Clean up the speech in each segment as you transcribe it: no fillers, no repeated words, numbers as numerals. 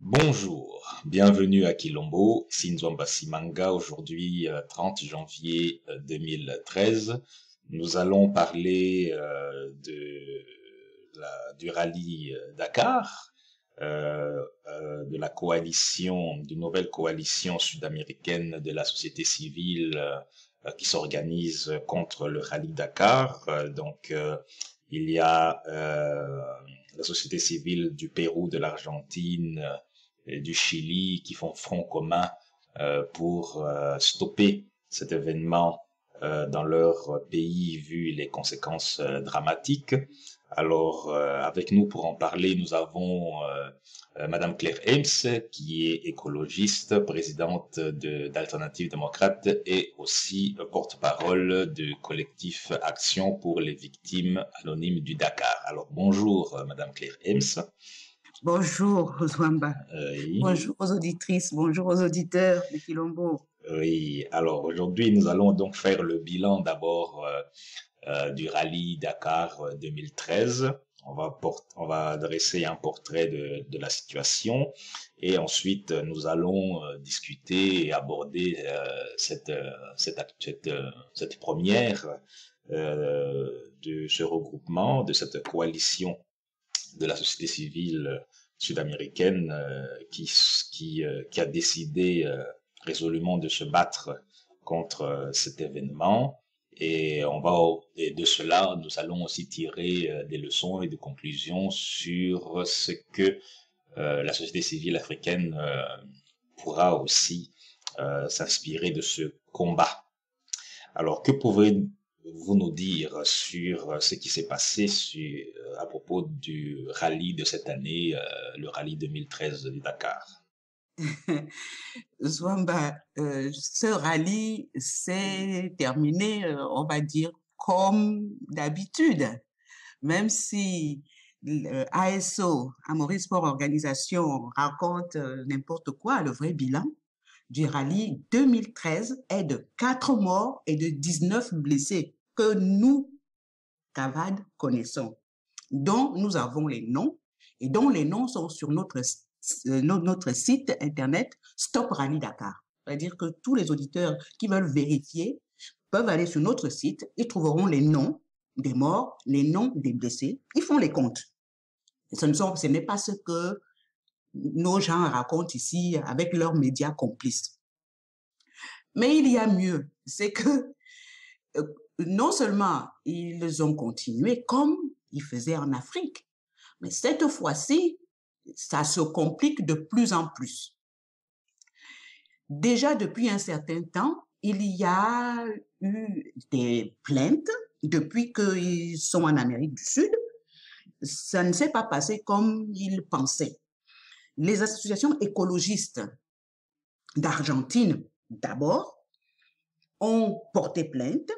Bonjour, bienvenue à Quilombo, Sinzwamba Simanga, aujourd'hui 30 janvier 2013. Nous allons parler du rallye Dakar, de la coalition, d'une nouvelle coalition sud-américaine de la société civile qui s'organise contre le rallye Dakar. Il y a la société civile du Pérou, de l'Argentine, et du Chili qui font front commun pour stopper cet événement dans leur pays vu les conséquences dramatiques. Alors, avec nous pour en parler, nous avons Madame Claire Ems, qui est écologiste, présidente d'Alternative démocrate et aussi porte-parole du collectif Action pour les victimes anonymes du Dakar. Alors, bonjour Madame Claire Ems. Bonjour, Zwamba. Oui. Bonjour aux auditrices, bonjour aux auditeurs de Quilombo. Oui, alors aujourd'hui, nous allons donc faire le bilan d'abord du rallye Dakar 2013. On va dresser un portrait de la situation et ensuite nous allons discuter et aborder cette première de ce regroupement, de cette coalition de la société civile sud-américaine qui a décidé résolument de se battre contre cet événement. Et de cela, nous allons aussi tirer des leçons et des conclusions sur ce que la société civile africaine pourra aussi s'inspirer de ce combat. Alors, que pouvez-vous nous dire sur ce qui s'est passé à propos du rallye de cette année, le rallye 2013 de Dakar? Zwamba, ce rallye s'est terminé, on va dire, comme d'habitude, même si ASO, Amaury Sport Organisation, raconte n'importe quoi. Le vrai bilan du rallye 2013 est de 4 morts et de 19 blessés que nous, CAVAD, connaissons, dont nous avons les noms et dont les noms sont sur notre site internet Stop Rallye Dakar. C'est-à-dire que tous les auditeurs qui veulent vérifier peuvent aller sur notre site, ils trouveront les noms des morts, les noms des blessés, ils font les comptes. Ce n'est pas ce que nos gens racontent ici avec leurs médias complices. Mais il y a mieux, c'est que non seulement ils ont continué comme ils faisaient en Afrique, mais cette fois-ci, ça se complique de plus en plus. Déjà depuis un certain temps, il y a eu des plaintes depuis qu'ils sont en Amérique du Sud. Ça ne s'est pas passé comme ils pensaient. Les associations écologistes d'Argentine, d'abord, ont porté plainte.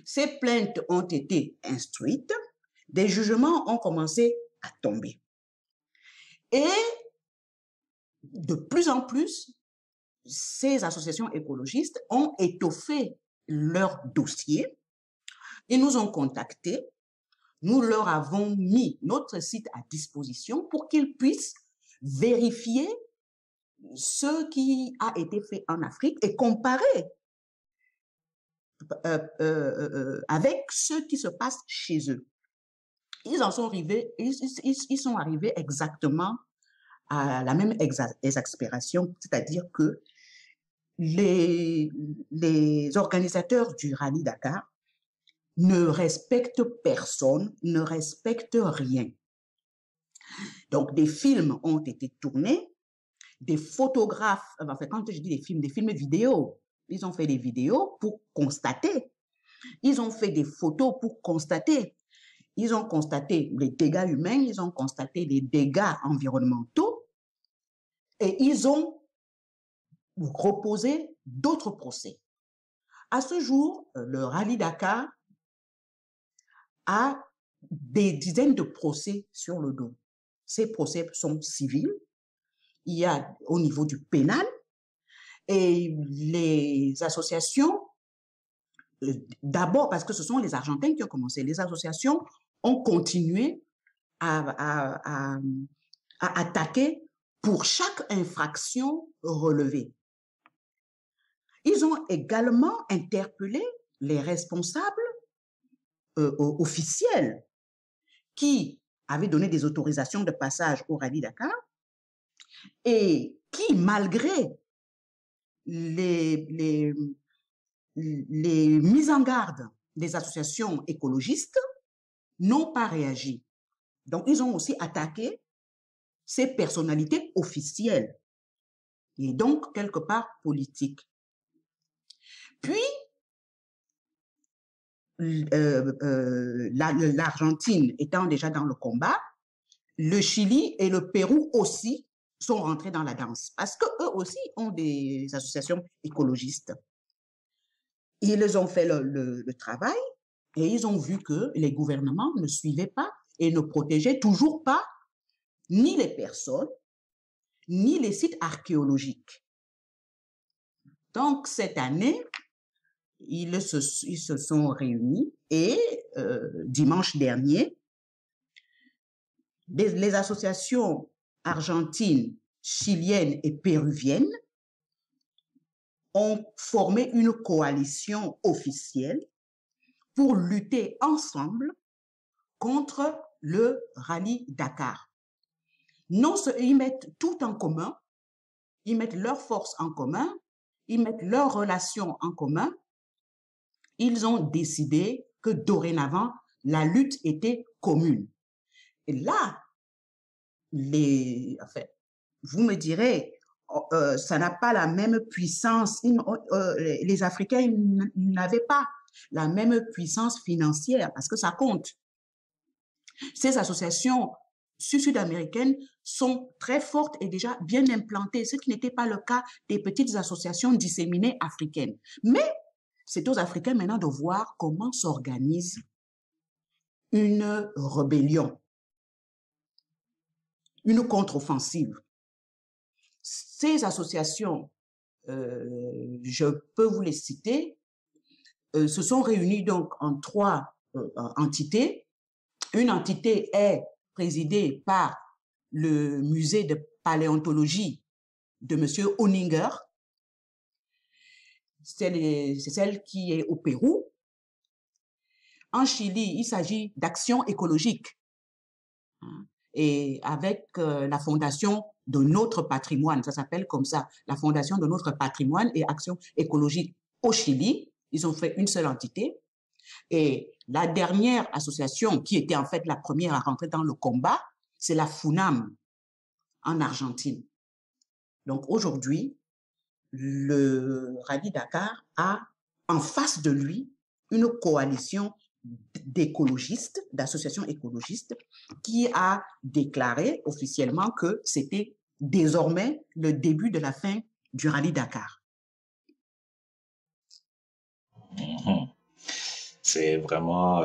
Ces plaintes ont été instruites. Des jugements ont commencé à tomber. Et de plus en plus, ces associations écologistes ont étoffé leur dossier. Ils nous ont contactés. Nous leur avons mis notre site à disposition pour qu'ils puissent vérifier ce qui a été fait en Afrique et comparer avec ce qui se passe chez eux. Ils sont arrivés exactement à la même exaspération, c'est-à-dire que les organisateurs du rallye Dakar ne respectent personne, ne respectent rien. Donc, des films ont été tournés, des photographes, enfin, quand je dis des films vidéo, ils ont fait des vidéos pour constater. Ils ont fait des photos pour constater. Ils ont constaté les dégâts humains, ils ont constaté les dégâts environnementaux et ils ont reposé d'autres procès. À ce jour, le rallye Dakar a des dizaines de procès sur le dos. Ces procès sont civils. Il y a au niveau du pénal et les associations, d'abord parce que ce sont les Argentins qui ont commencé, les associations ont continué à attaquer pour chaque infraction relevée. Ils ont également interpellé les responsables officiels qui avaient donné des autorisations de passage au Rallye Dakar et qui, malgré les mises en garde des associations écologistes, n'ont pas réagi. Donc, ils ont aussi attaqué ces personnalités officielles et donc, quelque part, politiques. Puis, l'Argentine étant déjà dans le combat, le Chili et le Pérou aussi sont rentrés dans la danse parce qu'eux aussi ont des associations écologistes. Ils ont fait le travail et ils ont vu que les gouvernements ne suivaient pas et ne protégeaient toujours pas ni les personnes, ni les sites archéologiques. Donc, cette année, ils se sont réunis et dimanche dernier, les associations argentines, chiliennes et péruviennes ont formé une coalition officielle pour lutter ensemble contre le Rallye Dakar. Non, ils mettent tout en commun, ils mettent leurs forces en commun, ils mettent leurs relations en commun. Ils ont décidé que dorénavant, la lutte était commune. Et là, vous me direz, ça n'a pas la même puissance. Les Africains n'avaient pas la même puissance financière parce que ça compte. Ces associations sud-américaines sont très fortes et déjà bien implantées, ce qui n'était pas le cas des petites associations disséminées africaines. Mais c'est aux Africains maintenant de voir comment s'organise une rébellion, une contre-offensive. Ces associations, je peux vous les citer, se sont réunies donc en 3 entités. Une entité est présidée par le musée de paléontologie de M. Oninger. C'est celle qui est au Pérou. En Chili, il s'agit d'Action écologique. Et avec la Fondation de notre patrimoine, ça s'appelle comme ça, la Fondation de notre patrimoine et Action écologique au Chili, ils ont fait une seule entité. Et la dernière association, qui était en fait la première à rentrer dans le combat, c'est la FUNAM en Argentine. Donc aujourd'hui, le Rallye Dakar a en face de lui une coalition d'écologistes, d'associations écologistes, qui a déclaré officiellement que c'était désormais le début de la fin du Rallye Dakar. C'est vraiment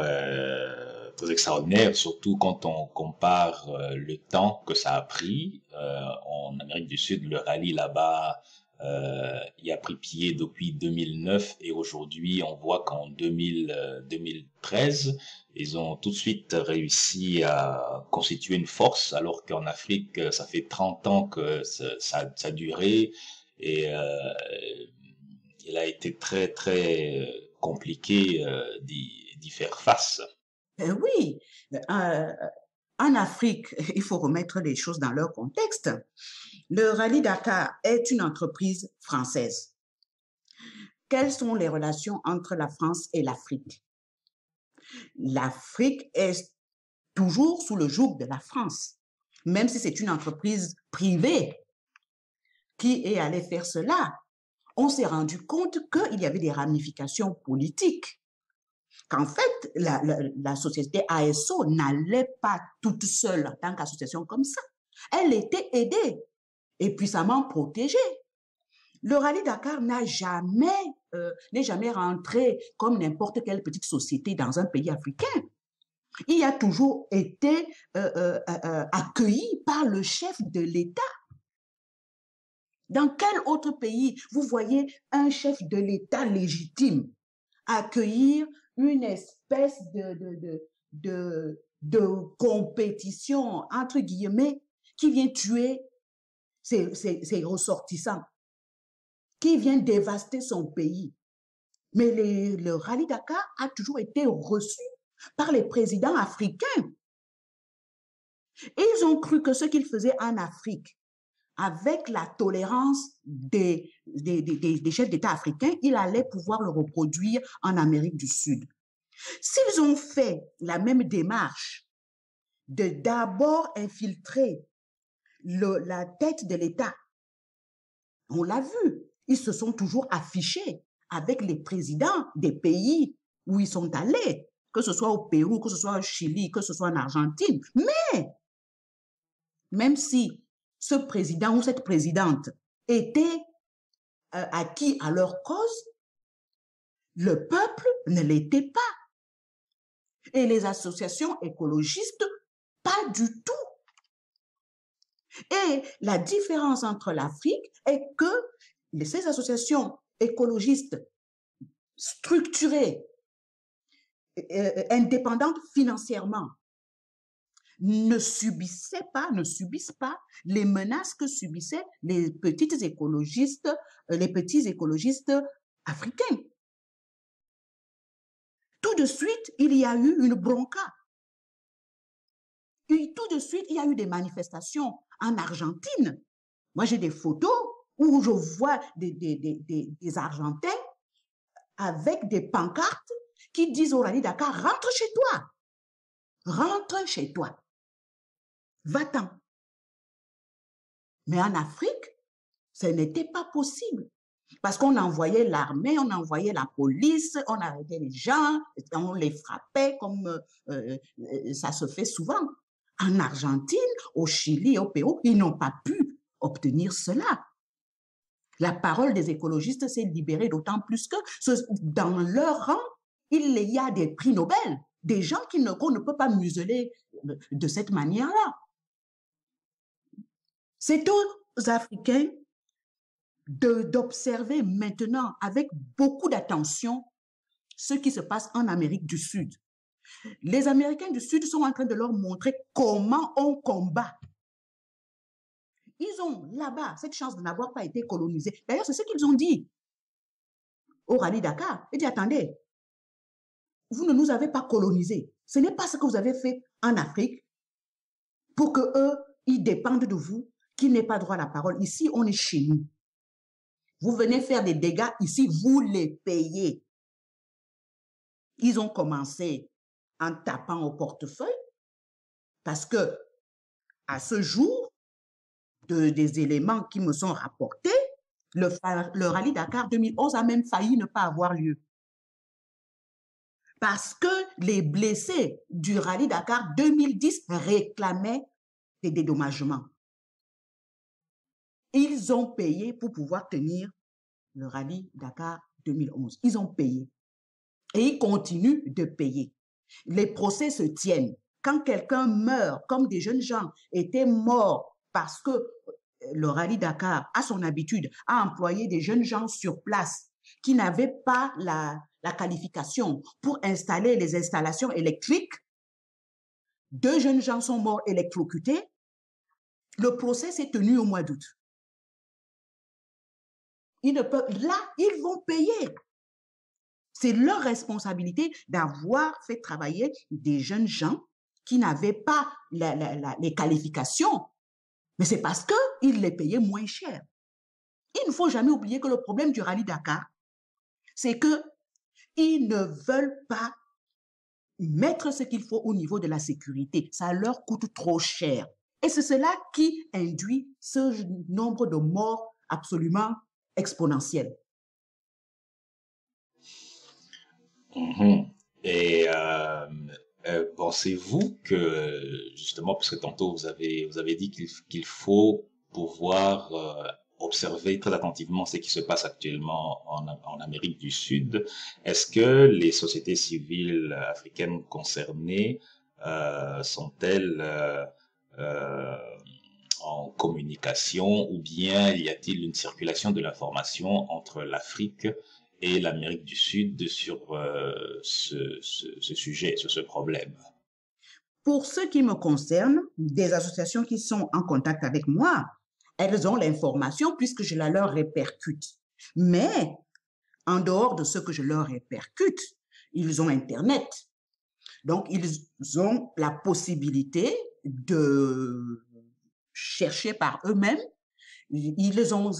très extraordinaire, surtout quand on compare le temps que ça a pris. En Amérique du Sud, le rallye là-bas, il a pris pied depuis 2009 et aujourd'hui, on voit qu'en 2013, ils ont tout de suite réussi à constituer une force, alors qu'en Afrique, ça fait 30 ans que ça a duré et il a été très, très compliqué d'y faire face. Oui, en Afrique, il faut remettre les choses dans leur contexte. Le Rallye Dakar est une entreprise française. Quelles sont les relations entre la France et l'Afrique? L'Afrique est toujours sous le joug de la France, même si c'est une entreprise privée qui est allée faire cela. On s'est rendu compte qu'il y avait des ramifications politiques, qu'en fait, la société ASO n'allait pas toute seule en tant qu'association comme ça. Elle était aidée et puissamment protégée. Le Rallye Dakar n'est jamais rentré comme n'importe quelle petite société dans un pays africain. Il a toujours été accueilli par le chef de l'État. Dans quel autre pays vous voyez un chef de l'État légitime accueillir une espèce de compétition, entre guillemets, qui vient tuer ses ressortissants, qui vient dévaster son pays. Mais le rallye Dakar a toujours été reçu par les présidents africains. Et ils ont cru que ce qu'ils faisaient en Afrique, avec la tolérance des chefs d'État africains, il allait pouvoir le reproduire en Amérique du Sud. S'ils ont fait la même démarche de d'abord infiltrer la tête de l'État, on l'a vu, ils se sont toujours affichés avec les présidents des pays où ils sont allés, que ce soit au Pérou, que ce soit au Chili, que ce soit en Argentine. Mais même si ce président ou cette présidente était acquis à leur cause, le peuple ne l'était pas. Et les associations écologistes, pas du tout. Et la différence entre l'Afrique est que ces associations écologistes structurées, indépendantes financièrement, ne subissent pas les menaces que subissaient les petits écologistes africains. Tout de suite, il y a eu une bronca. Et tout de suite, il y a eu des manifestations en Argentine. Moi, j'ai des photos où je vois des Argentins avec des pancartes qui disent au rallye Dakar, rentre chez toi. Rentre chez toi. Va-t'en. Mais en Afrique, ce n'était pas possible. Parce qu'on envoyait l'armée, on envoyait la police, on arrêtait les gens, on les frappait comme ça se fait souvent. En Argentine, au Chili et au Pérou, ils n'ont pas pu obtenir cela. La parole des écologistes s'est libérée d'autant plus que dans leur rang, il y a des prix Nobel, des gens qu'on ne peut pas museler de cette manière-là. C'est aux Africains d'observer maintenant avec beaucoup d'attention ce qui se passe en Amérique du Sud. Les Américains du Sud sont en train de leur montrer comment on combat. Ils ont là-bas cette chance de n'avoir pas été colonisés. D'ailleurs, c'est ce qu'ils ont dit au rallye Dakar. Ils disent, attendez, vous ne nous avez pas colonisés. Ce n'est pas ce que vous avez fait en Afrique pour qu'eux, ils dépendent de vous, qu'ils n'aient pas droit à la parole. Ici, on est chez nous. Vous venez faire des dégâts ici, vous les payez. Ils ont commencé en tapant au portefeuille parce que à ce jour, des éléments qui me sont rapportés, le rallye Dakar 2011 a même failli ne pas avoir lieu. Parce que les blessés du rallye Dakar 2010 réclamaient des dédommagements. Ils ont payé pour pouvoir tenir le rallye Dakar 2011. Ils ont payé. Et ils continuent de payer. Les procès se tiennent. Quand quelqu'un meurt, comme des jeunes gens étaient morts parce que le rallye Dakar, à son habitude, a employé des jeunes gens sur place qui n'avaient pas la qualification pour installer les installations électriques. 2 jeunes gens sont morts électrocutés. Le procès s'est tenu au mois d'août. Là, ils vont payer. C'est leur responsabilité d'avoir fait travailler des jeunes gens qui n'avaient pas les qualifications. Mais c'est parce qu'ils les payaient moins cher. Il ne faut jamais oublier que le problème du rallye Dakar, c'est qu'ils ne veulent pas mettre ce qu'il faut au niveau de la sécurité. Ça leur coûte trop cher. Et c'est cela qui induit ce nombre de morts absolument exponentiel. Et pensez-vous que, justement, parce que tantôt vous avez dit qu'il faut pouvoir observer très attentivement ce qui se passe actuellement en Amérique du Sud, est-ce que les sociétés civiles africaines concernées sont-elles en communication, ou bien y a-t-il une circulation de l'information entre l'Afrique et l'Amérique du Sud sur ce sujet, sur ce problème? Pour ce qui me concerne, des associations qui sont en contact avec moi Elles ont l'information puisque je la leur répercute. Mais en dehors de ce que je leur répercute, ils ont Internet. Donc, ils ont la possibilité de chercher par eux-mêmes. Ils ont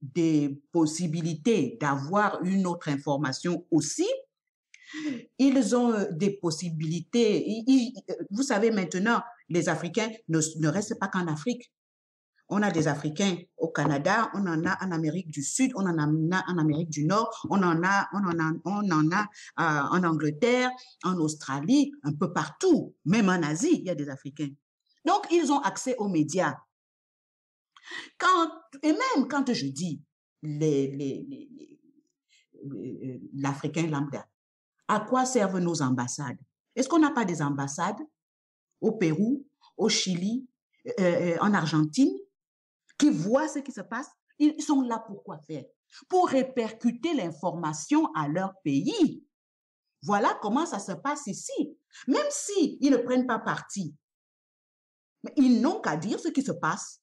des possibilités d'avoir une autre information aussi. Ils ont des possibilités. Vous savez maintenant, les Africains ne restent pas qu'en Afrique. On a des Africains au Canada, on en a en Amérique du Sud, on en a en Amérique du Nord, on en a en Angleterre, en Australie, un peu partout, même en Asie, il y a des Africains. Donc, ils ont accès aux médias. Et même quand je dis l'Africain lambda, à quoi servent nos ambassades? Est-ce qu'on n'a pas des ambassades au Pérou, au Chili, en Argentine, qui voient ce qui se passe? Ils sont là pour quoi faire? Pour répercuter l'information à leur pays. Voilà comment ça se passe ici. Même s'ils ne prennent pas parti, ils n'ont qu'à dire ce qui se passe.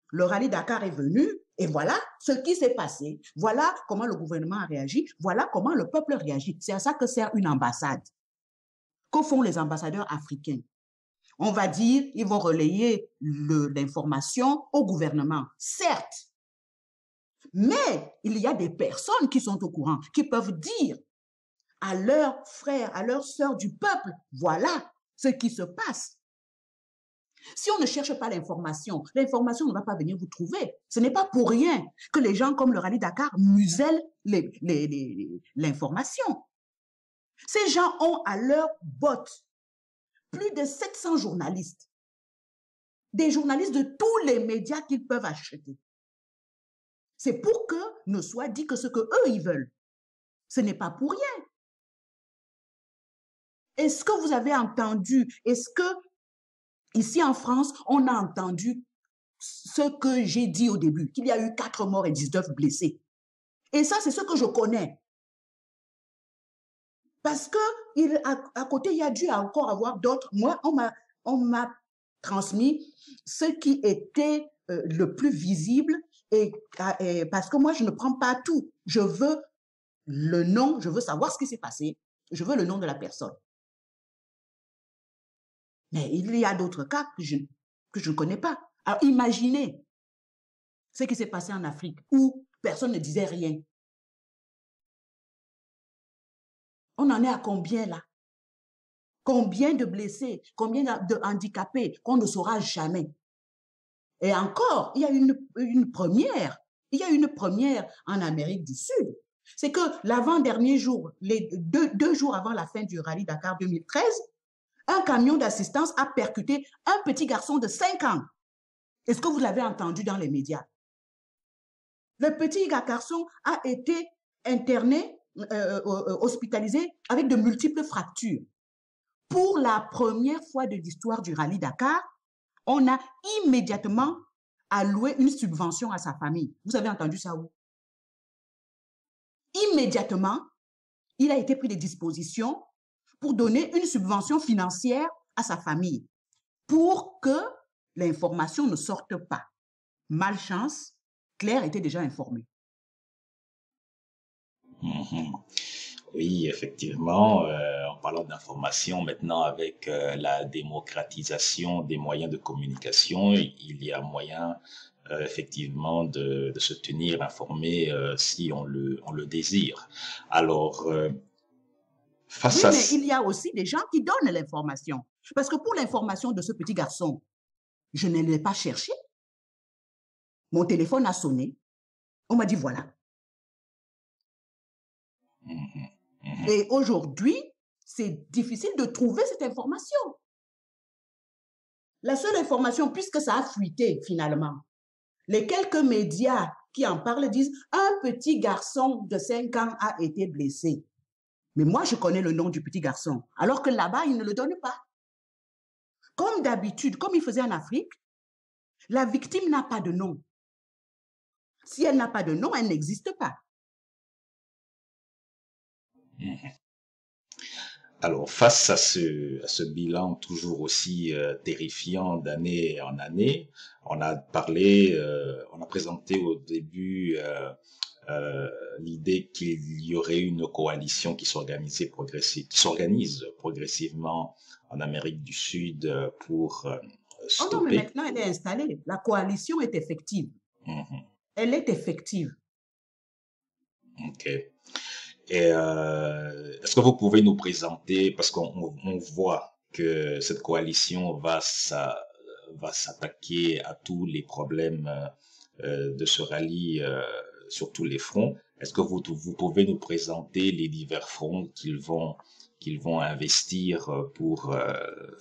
Le rallye Dakar est venu et voilà ce qui s'est passé. Voilà comment le gouvernement a réagi. Voilà comment le peuple réagit. C'est à ça que sert une ambassade. Que font les ambassadeurs africains? On va dire, ils vont relayer l'information au gouvernement. Certes, mais il y a des personnes qui sont au courant, qui peuvent dire à leurs frères, à leurs sœurs du peuple, voilà ce qui se passe. Si on ne cherche pas l'information ne va pas venir vous trouver. Ce n'est pas pour rien que les gens comme le rallye Dakar musellent l'information. Ces gens ont à leur botte plus de 700 journalistes. Des journalistes de tous les médias qu'ils peuvent acheter. C'est pour que ne soit dit que ce qu'eux, ils veulent. Ce n'est pas pour rien. Est-ce que vous avez entendu, est-ce que ici en France, on a entendu ce que j'ai dit au début, qu'il y a eu 4 morts et 19 blessés? Et ça, c'est ce que je connais. Parce que à côté, il y a dû encore avoir d'autres. Moi, on m'a transmis ce qui était le plus visible et parce que moi, je ne prends pas tout. Je veux le nom, je veux savoir ce qui s'est passé. Je veux le nom de la personne. Mais il y a d'autres cas que je ne connais pas. Alors, imaginez ce qui s'est passé en Afrique où personne ne disait rien. On en est à combien là? Combien de blessés, combien de handicapés qu'on ne saura jamais? Et encore, il y a une première. Il y a une première en Amérique du Sud. C'est que l'avant-dernier jour, les deux jours avant la fin du rallye Dakar 2013, un camion d'assistance a percuté un petit garçon de 5 ans. Est-ce que vous l'avez entendu dans les médias? Le petit garçon a été interné, hospitalisé avec de multiples fractures. Pour la première fois de l'histoire du rallye Dakar, on a immédiatement alloué une subvention à sa famille. Vous avez entendu ça où? Immédiatement, il a été pris des dispositions pour donner une subvention financière à sa famille pour que l'information ne sorte pas. Malchance, Claire était déjà informée. Oui, effectivement, en parlant d'information, maintenant avec la démocratisation des moyens de communication, il y a moyen effectivement de se tenir informé si on le désire. Alors, face à... Oui, mais il y a aussi des gens qui donnent l'information. Parce que pour l'information de ce petit garçon, je ne l'ai pas cherché. Mon téléphone a sonné. On m'a dit voilà. Et aujourd'hui, c'est difficile de trouver cette information. La seule information, puisque ça a fuité finalement, les quelques médias qui en parlent disent un petit garçon de 5 ans a été blessé. Mais moi, je connais le nom du petit garçon, alors que là-bas, ils ne le donnent pas. Comme d'habitude, comme ils faisaient en Afrique, la victime n'a pas de nom. Si elle n'a pas de nom, elle n'existe pas. Alors, face à ce bilan toujours aussi terrifiant d'année en année, On a parlé, on a présenté au début l'idée qu'il y aurait une coalition qui s'organise progressivement en Amérique du Sud pour Oh non, mais stopper. maintenant, elle est installée. La coalition est effective. Mhm. Elle est effective. Ok. Et est-ce que vous pouvez nous présenter, parce qu'on voit que cette coalition va s'attaquer à tous les problèmes de ce rallye sur tous les fronts. Est-ce que vous pouvez nous présenter les divers fronts qu'ils vont investir pour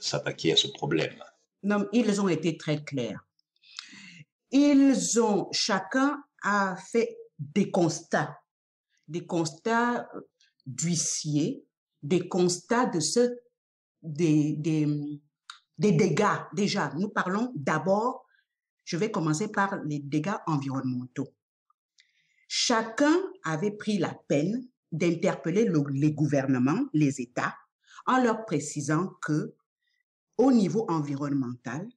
s'attaquer à ce problème? Non, ils ont été très clairs. Chacun a fait des constats d'huissier, des constats des dégâts. Déjà, nous parlons d'abord, je vais commencer par les dégâts environnementaux. Chacun avait pris la peine d'interpeller les gouvernements, les États, en leur précisant que, au niveau environnemental,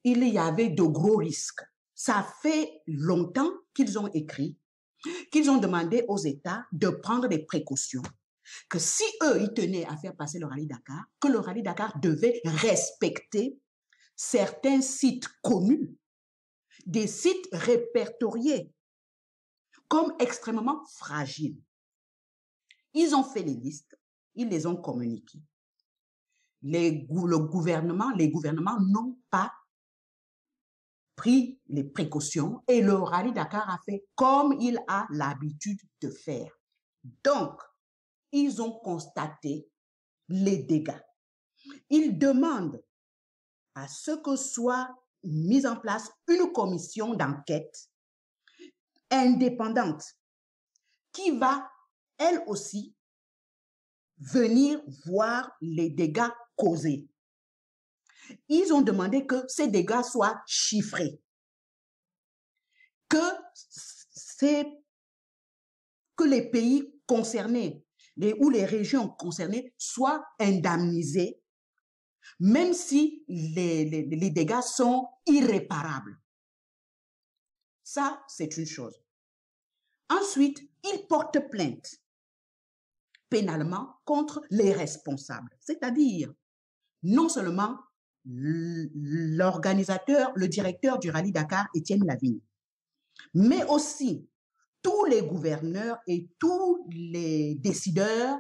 il y avait de gros risques. Ça fait longtemps qu'ils ont écrit, qu'ils ont demandé aux États de prendre des précautions, que si eux, ils tenaient à faire passer le rallye Dakar, que le rallye Dakar devait respecter certains sites connus, des sites répertoriés comme extrêmement fragiles. Ils ont fait les listes, ils les ont communiquées. Les gouvernements n'ont pas pris les précautions et le rallye Dakar a fait comme il a l'habitude de faire. Donc, ils ont constaté les dégâts. Ils demandent à ce que soit mise en place une commission d'enquête indépendante qui va, elle aussi, venir voir les dégâts causés. Ils ont demandé que ces dégâts soient chiffrés, que les pays concernés ou les régions concernées soient indemnisés, même si les dégâts sont irréparables. Ça, c'est une chose. Ensuite, ils portent plainte pénalement contre les responsables, c'est-à-dire non seulement l'organisateur, le directeur du rallye Dakar, Étienne Lavigne, mais aussi tous les gouverneurs et tous les décideurs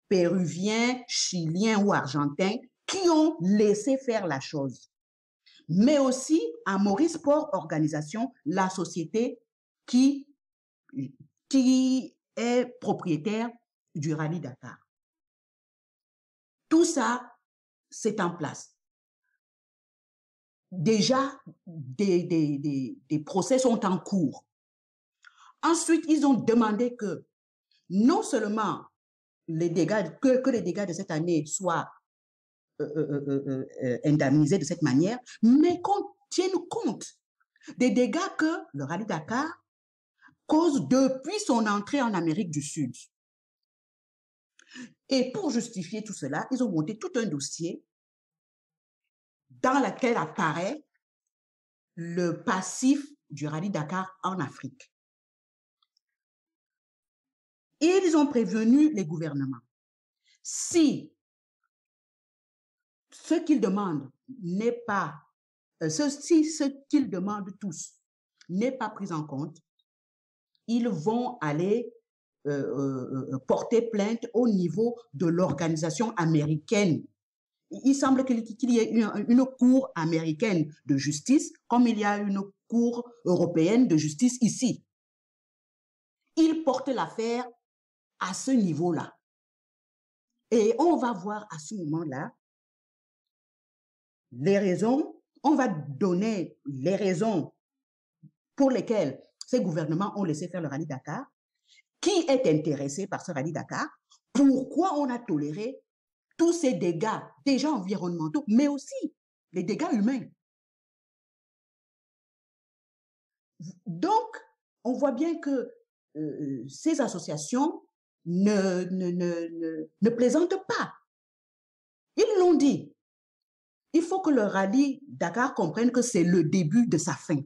péruviens, chiliens ou argentins qui ont laissé faire la chose. Mais aussi à Maurice Sport Organisation, la société qui est propriétaire du rallye Dakar. Tout ça, c'est en place. Déjà, des procès sont en cours. Ensuite, ils ont demandé que non seulement les dégâts, que les dégâts de cette année soient indemnisés de cette manière, mais qu'on tienne compte des dégâts que le rallye Dakar cause depuis son entrée en Amérique du Sud. Et pour justifier tout cela, ils ont monté tout un dossier dans lequel apparaît le passif du rallye Dakar en Afrique. Et ils ont prévenu les gouvernements. Si ce qu'ils demandent n'est pas, si ce qu'ils demandent tous n'est pas pris en compte, ils vont aller porter plainte au niveau de l'organisation américaine. Il semble qu'il y ait une cour américaine de justice, comme il y a une cour européenne de justice ici. Ils portent l'affaire à ce niveau-là. Et on va voir à ce moment-là les raisons, on va donner les raisons pour lesquelles ces gouvernements ont laissé faire le rallye Dakar, qui est intéressé par ce rallye Dakar, pourquoi on a toléré tous ces dégâts déjà environnementaux, mais aussi les dégâts humains. Donc, on voit bien que ces associations ne plaisantent pas. Ils l'ont dit. il faut que le rallye Dakar comprenne que c'est le début de sa fin.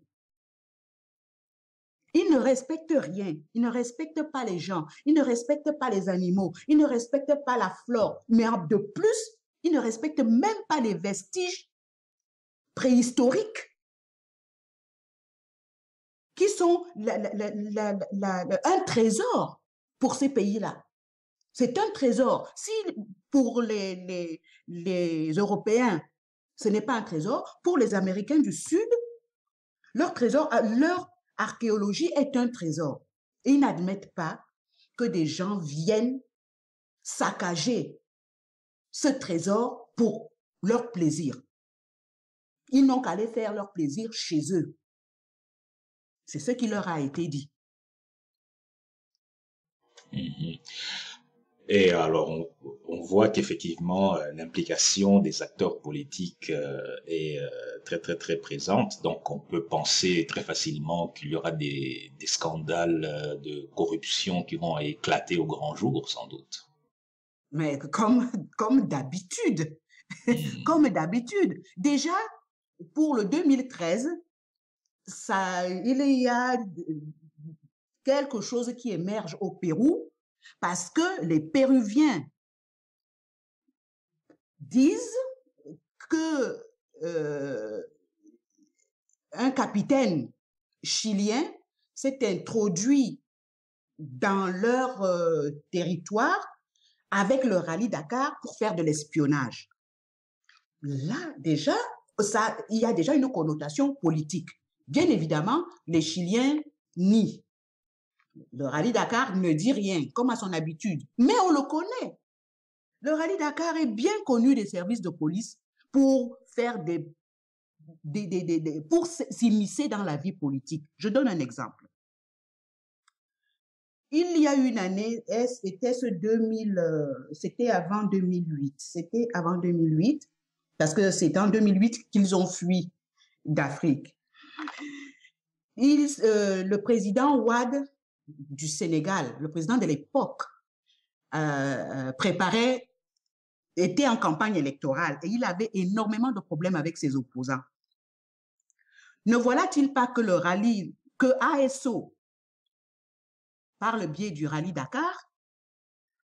Il ne respecte rien, il ne respecte pas les gens, il ne respecte pas les animaux, il ne respecte pas la flore, mais de plus, il ne respecte même pas les vestiges préhistoriques qui sont un trésor pour ces pays-là. C'est un trésor. Si pour les Européens, ce n'est pas un trésor, pour les Américains du Sud, leur trésor, leur archéologie est un trésor. Et ils n'admettent pas que des gens viennent saccager ce trésor pour leur plaisir. Ils n'ont qu'à aller faire leur plaisir chez eux. C'est ce qui leur a été dit. Et alors, on voit qu'effectivement, l'implication des acteurs politiques est très, très, très présente. Donc, on peut penser très facilement qu'il y aura des scandales de corruption qui vont éclater au grand jour, sans doute. Mais comme d'habitude, comme d'habitude. Déjà, pour le 2013, il y a quelque chose qui émerge au Pérou parce que les Péruviens disent que un capitaine chilien s'est introduit dans leur territoire avec le rallye Dakar pour faire de l'espionnage. Là, déjà, il y a déjà une connotation politique. Bien évidemment, les Chiliens nient. Le rallye Dakar ne dit rien, comme à son habitude, mais on le connaît. Le rallye Dakar est bien connu des services de police pour faire pour s'immiscer dans la vie politique. Je donne un exemple. Il y a une année, c'était avant 2008. C'était avant 2008, parce que c'est en 2008 qu'ils ont fui d'Afrique. Le président Wade du Sénégal, le président de l'époque, était en campagne électorale et il avait énormément de problèmes avec ses opposants. Ne voilà-t-il pas que que ASO, par le biais du rallye Dakar,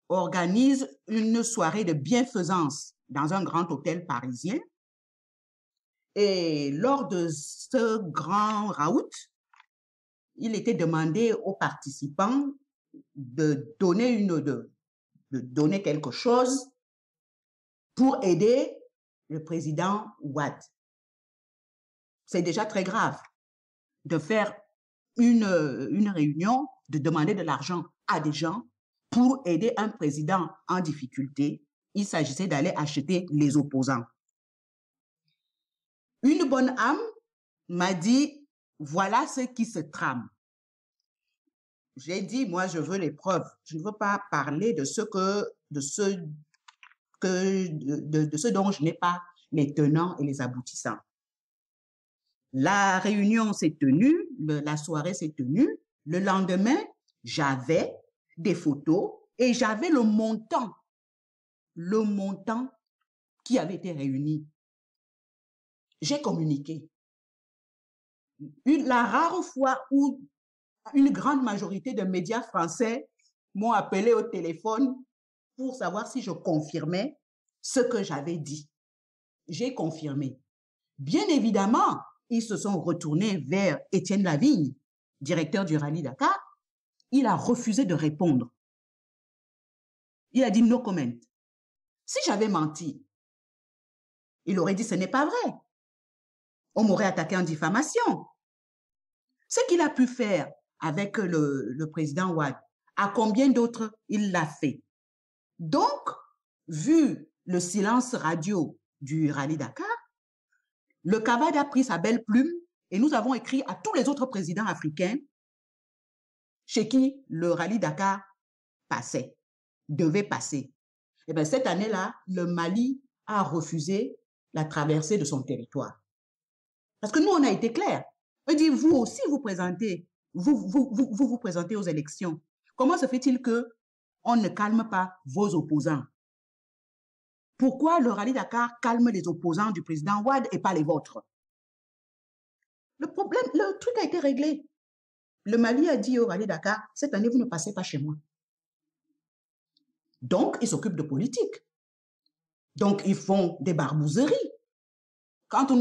organise une soirée de bienfaisance dans un grand hôtel parisien. Et lors de ce grand raout, il était demandé aux participants de donner quelque chose pour aider le président Wade. C'est déjà très grave de faire une réunion, de demander de l'argent à des gens pour aider un président en difficulté. Il s'agissait d'aller acheter les opposants. Une bonne âme m'a dit, voilà ce qui se trame. J'ai dit, moi, je veux les preuves. Je ne veux pas parler de ce dont je n'ai pas les tenants et les aboutissants. La réunion s'est tenue, la soirée s'est tenue. Le lendemain, j'avais des photos et j'avais le montant qui avait été réuni. J'ai communiqué. La rare fois où une grande majorité de médias français m'ont appelé au téléphone pour savoir si je confirmais ce que j'avais dit. J'ai confirmé. Bien évidemment, ils se sont retournés vers Étienne Lavigne, directeur du rallye Dakar. Il a refusé de répondre. Il a dit no comment. Si j'avais menti, il aurait dit ce n'est pas vrai. On m'aurait attaqué en diffamation. Ce qu'il a pu faire avec le président Wade, à combien d'autres il l'a fait. Donc, vu le silence radio du rallye Dakar, le CAVAD a pris sa belle plume et nous avons écrit à tous les autres présidents africains chez qui le rallye Dakar devait passer. Et bien, cette année-là, le Mali a refusé la traversée de son territoire. Parce que nous, on a été clairs. On dit, vous aussi, vous présentez aux élections. Comment se fait-il qu'on ne calme pas vos opposants? Pourquoi le rallye Dakar calme les opposants du président Wade et pas les vôtres? Le problème, le truc a été réglé. Le Mali a dit au rallye Dakar, cette année, vous ne passez pas chez moi. Donc, ils s'occupent de politique. Donc, ils font des barbouzeries. Quand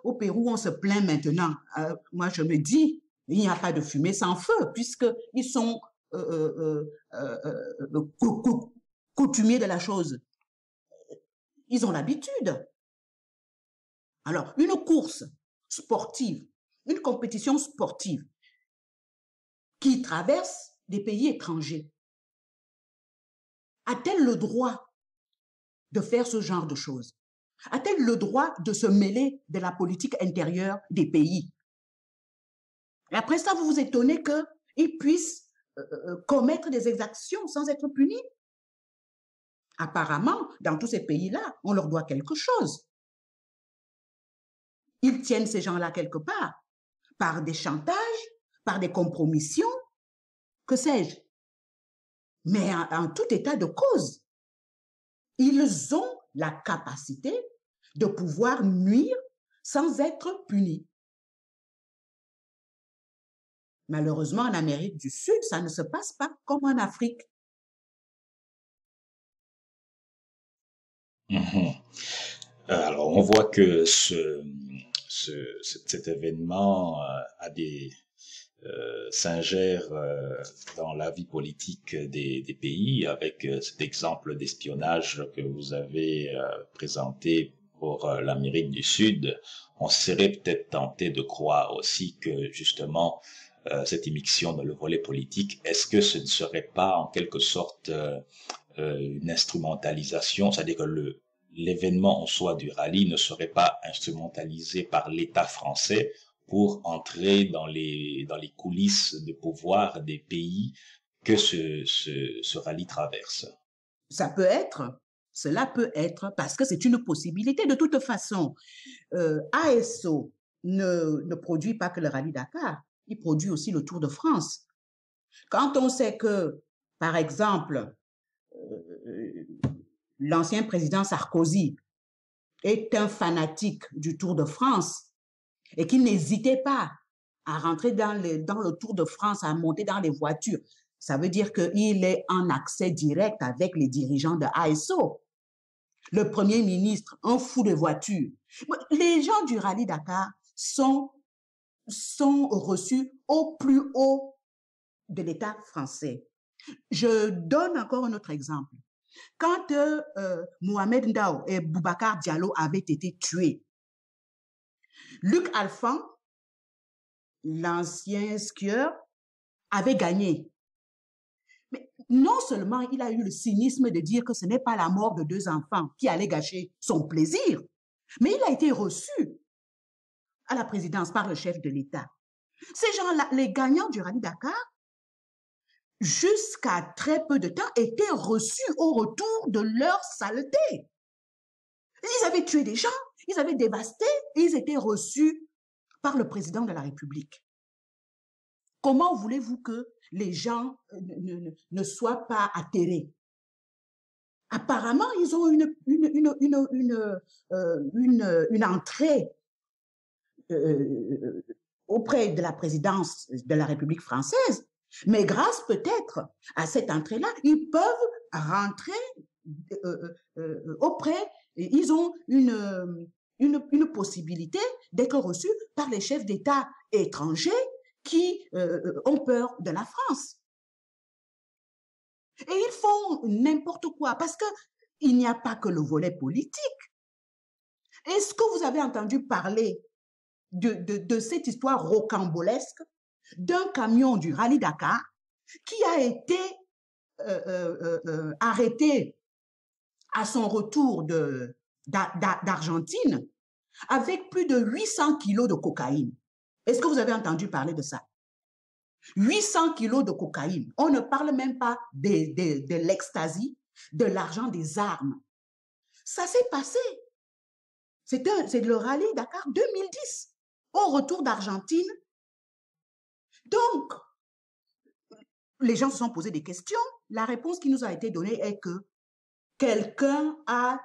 au Pérou, on se plaint maintenant, moi, je me dis, il n'y a pas de fumée sans feu, puisqu'ils sont coutumiers de la chose. Ils ont l'habitude. Alors, une course sportive, une compétition sportive qui traverse des pays étrangers, a-t-elle le droit de faire ce genre de choses? A-t-elle le droit de se mêler de la politique intérieure des pays? Et après ça, vous vous étonnez qu'ils puissent commettre des exactions sans être punis? Apparemment, dans tous ces pays-là, on leur doit quelque chose. Ils tiennent ces gens-là quelque part, par des chantages, par des compromissions, que sais-je. Mais en tout état de cause, ils ont la capacité de pouvoir nuire sans être punis. Malheureusement, en Amérique du Sud, ça ne se passe pas comme en Afrique. Alors, on voit que cet événement s'ingère dans la vie politique des pays, avec cet exemple d'espionnage que vous avez présenté pour l'Amérique du Sud. On serait peut-être tenté de croire aussi que justement cette immixtion dans le volet politique, est-ce que ce ne serait pas en quelque sorte une instrumentalisation, c'est-à-dire que l'événement en soi du rallye ne serait pas instrumentalisé par l'État français pour entrer dans les coulisses de pouvoir des pays que ce rallye traverse? Ça peut être, cela peut être, parce que c'est une possibilité. De toute façon, ASO ne produit pas que le rallye Dakar, il produit aussi le Tour de France. Quand on sait que, par exemple, l'ancien président Sarkozy est un fanatique du Tour de France et qu'il n'hésitait pas à rentrer dans le Tour de France, à monter dans les voitures, ça veut dire qu'il est en accès direct avec les dirigeants de ASO. Le Premier ministre, un fou de voiture. Les gens du rallye Dakar sont reçus au plus haut de l'État français. Je donne encore un autre exemple. Quand Mohamed Ndao et Boubacar Diallo avaient été tués, Luc Alphand, l'ancien skieur, avait gagné. Mais non seulement il a eu le cynisme de dire que ce n'est pas la mort de 2 enfants qui allait gâcher son plaisir, mais il a été reçu à la présidence par le chef de l'État. Ces gens-là, les gagnants du rallye Dakar, jusqu'à très peu de temps, étaient reçus au retour de leur saleté. Ils avaient tué des gens, ils avaient dévasté, et ils étaient reçus par le président de la République. Comment voulez-vous que les gens ne soient pas atterrés? Apparemment, ils ont une entrée auprès de la présidence de la République française, mais grâce peut-être à cette entrée-là, ils peuvent rentrer auprès, ils ont une possibilité d'être reçus par les chefs d'État étrangers qui ont peur de la France. Et ils font n'importe quoi parce qu'il n'y a pas que le volet politique. Est-ce que vous avez entendu parler de cette histoire rocambolesque d'un camion du rallye Dakar qui a été arrêté à son retour d'Argentine avec plus de 800 kilos de cocaïne? Est-ce que vous avez entendu parler de ça? 800 kilos de cocaïne. On ne parle même pas de l'ecstasy, de l'argent, des armes. Ça s'est passé. C'est le rallye Dakar 2010, au retour d'Argentine. Donc, les gens se sont posés des questions. La réponse qui nous a été donnée est que quelqu'un a,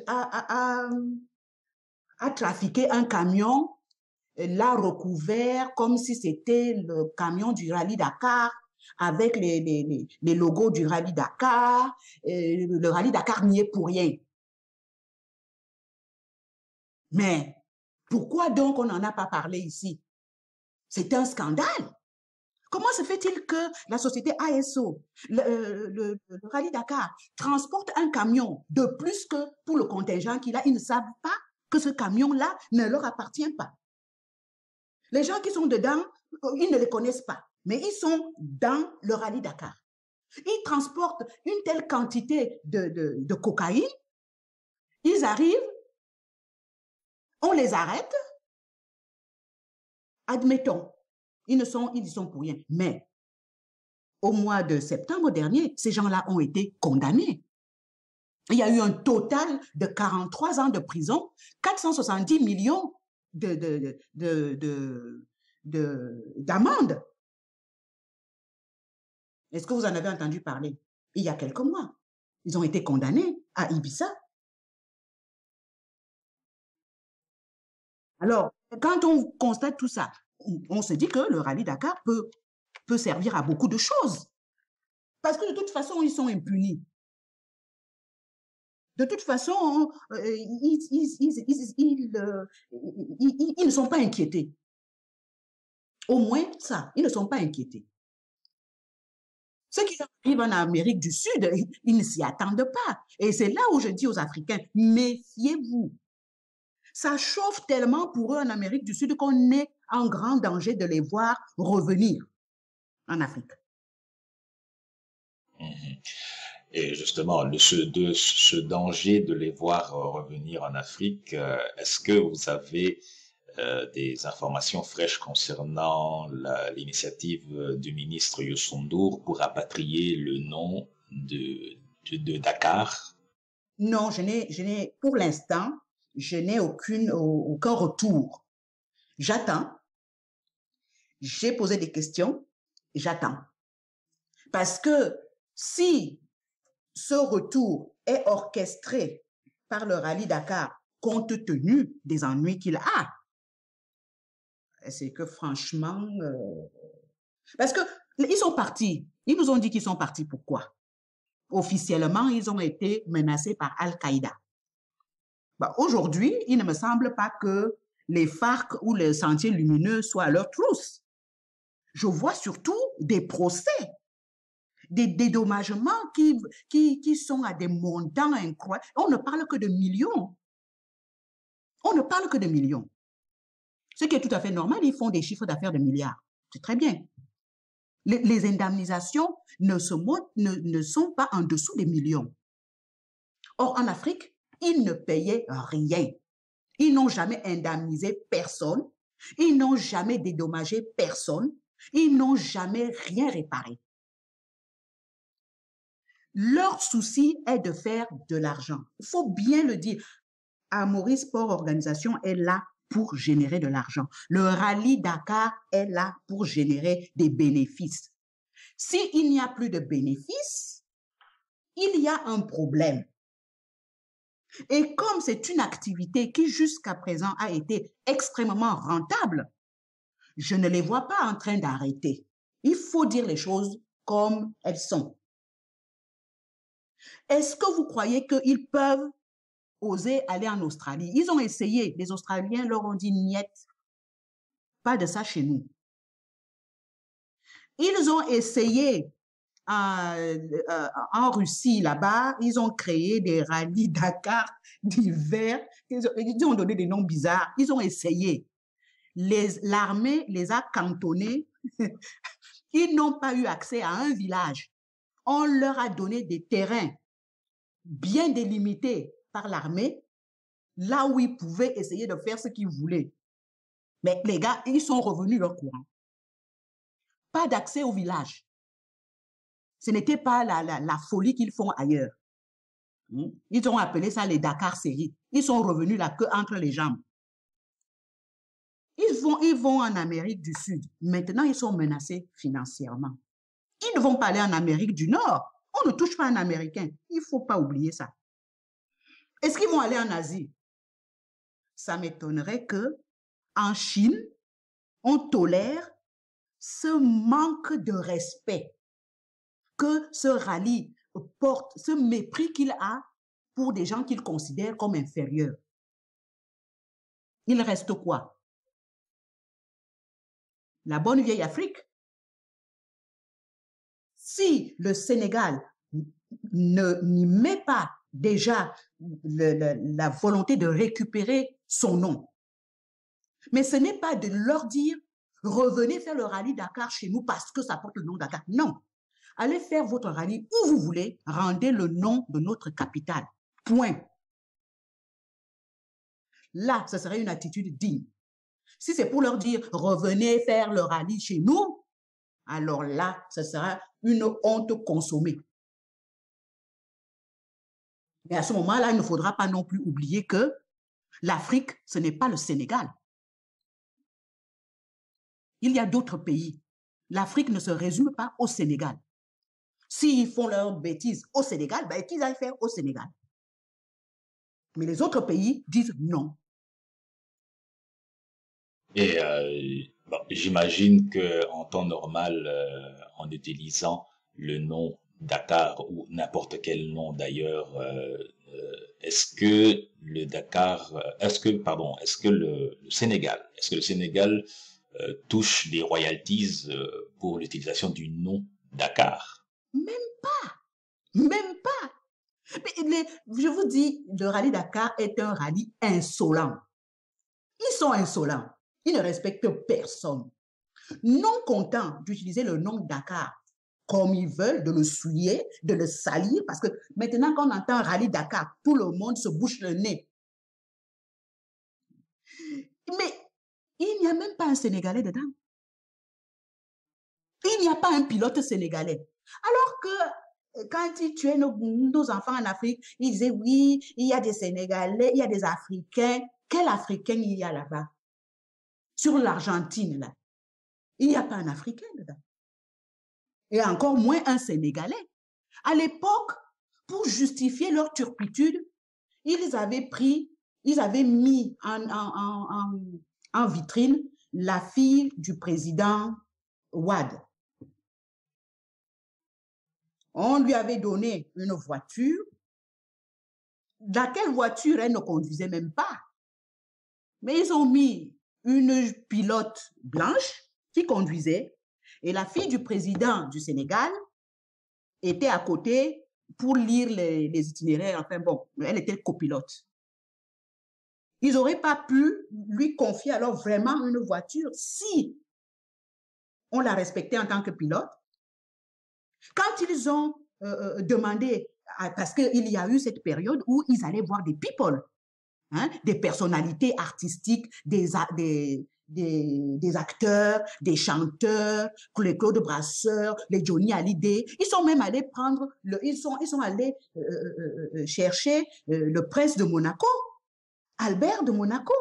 a, a trafiqué un camion, l'a recouvert comme si c'était le camion du Rallye Dakar avec les logos du Rallye Dakar. Le Rallye Dakar n'y est pour rien. Mais pourquoi donc on n'en a pas parlé ici? C'est un scandale. Comment se fait-il que la société ASO, le Rallye Dakar, transporte un camion de plus que pour le contingent qu'il a? Ils ne savent pas que ce camion-là ne leur appartient pas. Les gens qui sont dedans, ils ne les connaissent pas, mais ils sont dans le Rallye Dakar. Ils transportent une telle quantité de cocaïne, ils arrivent, on les arrête, admettons, ils y sont pour rien. Mais au mois de septembre dernier, ces gens-là ont été condamnés. Il y a eu un total de 43 ans de prison, 470 millions d'amende. Est-ce que vous en avez entendu parler? Il y a quelques mois, ils ont été condamnés à Ibiza. Alors, quand on constate tout ça, on se dit que le Rallye Dakar peut servir à beaucoup de choses. Parce que de toute façon, ils sont impunis. De toute façon, ils ne sont pas inquiétés. Au moins ça, ils ne sont pas inquiétés. Ceux qui arrivent en Amérique du Sud, ils ne s'y attendent pas. Et c'est là où je dis aux Africains, méfiez-vous. Ça chauffe tellement pour eux en Amérique du Sud qu'on est en grand danger de les voir revenir en Afrique. Et justement, ce danger de les voir revenir en Afrique, est-ce que vous avez des informations fraîches concernant l'initiative du ministre Youssou N'Dour pour rapatrier le nom de Dakar? Non, pour l'instant, je n'ai aucun retour. J'attends. J'ai posé des questions, j'attends. Parce que si ce retour est orchestré par le Rallye Dakar, compte tenu des ennuis qu'il a, c'est que franchement... Parce qu'ils sont partis. Ils nous ont dit qu'ils sont partis. Pourquoi? Officiellement, ils ont été menacés par Al-Qaïda. Aujourd'hui, il ne me semble pas que les FARC ou les Sentiers Lumineux soient à leur trousse. Je vois surtout des procès, des dédommagements qui sont à des montants incroyables. On ne parle que de millions. On ne parle que de millions. Ce qui est tout à fait normal, ils font des chiffres d'affaires de milliards. C'est très bien. Les indemnisations ne sont pas en dessous des millions. Or, en Afrique, ils ne payaient rien. Ils n'ont jamais indemnisé personne. Ils n'ont jamais dédommagé personne. Ils n'ont jamais rien réparé. Leur souci est de faire de l'argent. Il faut bien le dire. Amaury Sport Organisation est là pour générer de l'argent. Le Rallye Dakar est là pour générer des bénéfices. S'il n'y a plus de bénéfices, il y a un problème. Et comme c'est une activité qui jusqu'à présent a été extrêmement rentable, je ne les vois pas en train d'arrêter. Il faut dire les choses comme elles sont. Est-ce que vous croyez qu'ils peuvent oser aller en Australie? Ils ont essayé. Les Australiens leur ont dit « niet ». Pas de ça chez nous. Ils ont essayé en Russie, là-bas, ils ont créé des rallyes Dakar divers. Ils ont donné des noms bizarres. Ils ont essayé. L'armée les a cantonnés. Ils n'ont pas eu accès à un village. On leur a donné des terrains bien délimités par l'armée, là où ils pouvaient essayer de faire ce qu'ils voulaient. Mais les gars, ils sont revenus leur courant. Pas d'accès au village. Ce n'était pas la folie qu'ils font ailleurs. Ils ont appelé ça les Dakar séries. Ils sont revenus la queue entre les jambes. Ils vont en Amérique du Sud. Maintenant, ils sont menacés financièrement. Ils ne vont pas aller en Amérique du Nord. On ne touche pas un Américain. Il ne faut pas oublier ça. Est-ce qu'ils vont aller en Asie? Ça m'étonnerait que en Chine, on tolère ce manque de respect que ce rallye porte, ce mépris qu'il a pour des gens qu'il considère comme inférieurs. Il reste quoi? La bonne vieille Afrique. Si le Sénégal n'y met pas déjà la volonté de récupérer son nom, mais ce n'est pas de leur dire revenez faire le rallye Dakar chez nous parce que ça porte le nom Dakar. Non. Allez faire votre rallye où vous voulez, rendez le nom de notre capitale. Point. Là, ce serait une attitude digne. Si c'est pour leur dire revenez faire le rallye chez nous, alors là, ce sera une honte consommée. Mais à ce moment-là, il ne faudra pas non plus oublier que l'Afrique, ce n'est pas le Sénégal. Il y a d'autres pays. L'Afrique ne se résume pas au Sénégal. S'ils font leurs bêtises au Sénégal, ben, qu'ils aillent faire au Sénégal. Mais les autres pays disent non. Et bon, j'imagine que en temps normal, en utilisant le nom Dakar ou n'importe quel nom d'ailleurs, est-ce que le Dakar, est-ce que le Sénégal, touche des royalties pour l'utilisation du nom Dakar? Même pas. Même pas. Mais je vous dis, le rallye Dakar est un rallye insolent. Ils sont insolents. Ils ne respectent personne. Non contents d'utiliser le nom Dakar comme ils veulent, de le souiller, de le salir, parce que maintenant qu'on entend rallye Dakar, tout le monde se bouche le nez. Mais il n'y a même pas un Sénégalais dedans. Il n'y a pas un pilote sénégalais. Alors que quand ils tuaient nos enfants en Afrique, ils disaient oui, il y a des Sénégalais, il y a des Africains. Quel Africain il y a là-bas? Sur l'Argentine, là. Il n'y a pas un Africain dedans. Et encore moins un Sénégalais. À l'époque, pour justifier leur turpitude, ils avaient mis en vitrine la fille du président Wade. On lui avait donné une voiture. Laquelle voiture elle ne conduisait même pas. Mais ils ont mis une pilote blanche qui conduisait et la fille du président du Sénégal était à côté pour lire les itinéraires. Enfin bon, elle était copilote. Ils n'auraient pas pu lui confier alors vraiment une voiture si on la respectait en tant que pilote. Quand ils ont demandé, parce qu'il y a eu cette période où ils allaient voir des people, hein, des personnalités artistiques, des acteurs, des chanteurs, les Claude Brasseur, les Johnny Hallyday. Ils sont même allés prendre, ils sont allés chercher le prince de Monaco, Albert de Monaco.